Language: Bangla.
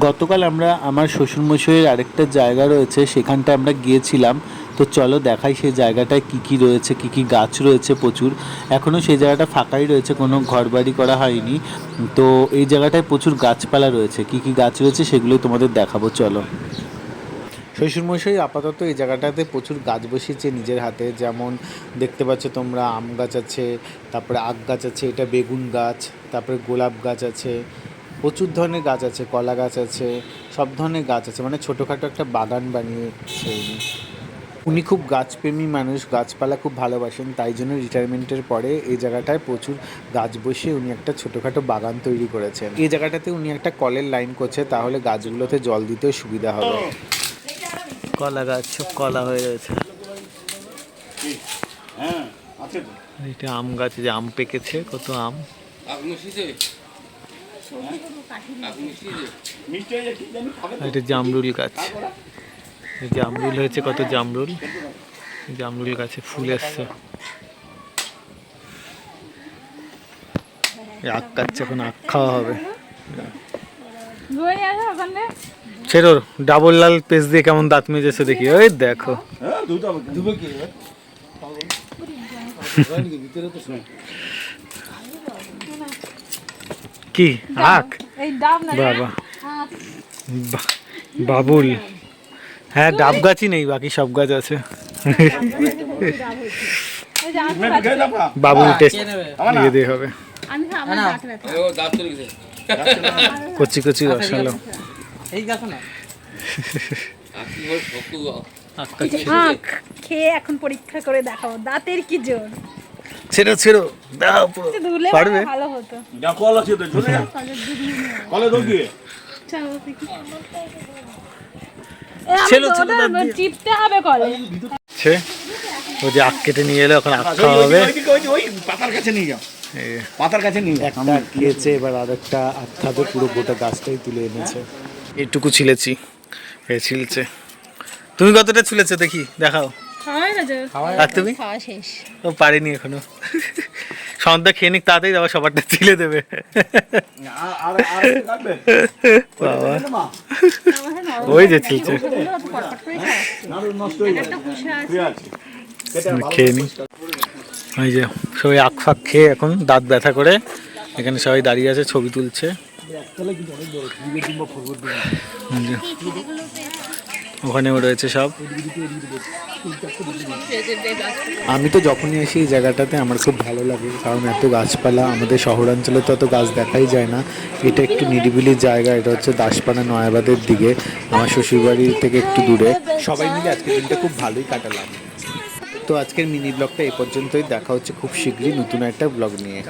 গতকাল আমরা আমার শ্বশুরমশাইয়ের আরেকটা জায়গা রয়েছে, সেখানটা আমরা গিয়েছিলাম। তো চলো দেখাই সেই জায়গাটায় কি কি রয়েছে, কি কি গাছ রয়েছে প্রচুর। এখনও সেই জায়গাটা ফাঁকাই রয়েছে, কোনো ঘরবাড়ি করা হয়নি। তো এই জায়গাটায় প্রচুর গাছপালা রয়েছে, কি কি গাছ রয়েছে সেগুলোই তোমাদের দেখাবো, চলো। শ্বশুরমশাই আপাতত এই জায়গাটাতে প্রচুর গাছ বসিয়েছে নিজের হাতে, যেমন দেখতে পাচ্ছ তোমরা আম গাছ আছে, তারপরে আখ গাছ আছে, এটা বেগুন গাছ, তারপরে গোলাপ গাছ আছে, প্রচুর ধরনের গাছ আছে, কলা গাছ আছে, সব ধরনের গাছ আছে, মানে ছোটোখাটো একটা বাগান বানিয়েছে উনি। উনি খুব গাছপ্রেমী মানুষ, গাছপালা খুব ভালোবাসেন, তাই জন্য রিটায়ারমেন্টের পরে এই জায়গাটায় প্রচুর গাছ বসিয়ে উনি একটা ছোটোখাটো বাগান তৈরি করেছেন। এই জায়গাটাতে উনি একটা কলের লাইন করছে, তাহলে গাছগুলোতে জল দিতেও সুবিধা হবে। কলা গাছ, সব কলা হয়ে রয়েছে। এটা আম গাছ, যে আম পেকেছে, কত আম। এটা জামরুল গাছ, জামরুল হয়েছে, কত জামরুল, জামরুল গাছে ফুল এসছে। আখ কাটছে, এখন আখ খাওয়া হবে। ছেড়ো, ডাবল লাল পেস্ট দিয়ে কেমন দাঁত মেজেছে দেখি, ওই দেখো। কি আখ, বাবা বাবুল, হ্যাঁ ডাব গাছই নেই, বাকি সব গাছ আছে। বাবুল টেস্ট দিয়ে দিয়ে হবে, কচি কচি রসালো। খেয়ে এখন পরীক্ষা করে দেখাবো দাঁতের কি জোর। ছেড়ো ছেড়ো, পারবে, ভালো হতো। চিপতে হবে কলে। ও যে আখ কেটে নিয়ে এলো, এখন আখ খাওয়া হবে। পাতার কাছে নিয়ে যাও, পাতার কাছে নিয়ে যাও। একটা খেয়েছে, এবার আরেকটা আখ খাবে, পুরো গোটা গাছটাই তুলে এনেছে। এইটুকু ছিলেছি, এ ছিলছে। তুমি কতটা ছিলেছো দেখি, দেখাও। আর তুমি? ও পারেনি এখনো। সন্ধ্যা খেয়ে নিক তাড়াতাড়ি, আবার সবারটা ছিলে দেবে। ওই যে ছিলছে, খেয়ে নি। ওই যে সবাই আখ ফাঁক খেয়ে এখন দাঁত ব্যথা করে এখানে সবাই দাঁড়িয়ে আছে, ছবি তুলছে। ওখানেও রয়েছে সব। আমি তো যখনই আসি এই জায়গাটাতে আমার খুব ভালো লাগে, কারণ এত গাছপালা, আমাদের শহরাঞ্চলে তো এত গাছ দেখাই যায় না। এটা একটু নিরিবিলি জায়গা, এটা হচ্ছে দাসপাড়া নয়াবাদের দিকে, আমার শ্বশুরবাড়ি থেকে একটু দূরে। সবাই মিলে আজকের দিনটা খুব ভালোই কাটালাম। তো আজকের মিনি ব্লগটা এই পর্যন্তই, দেখা হচ্ছে খুব শীঘ্রই নতুন একটা ব্লগ নিয়ে।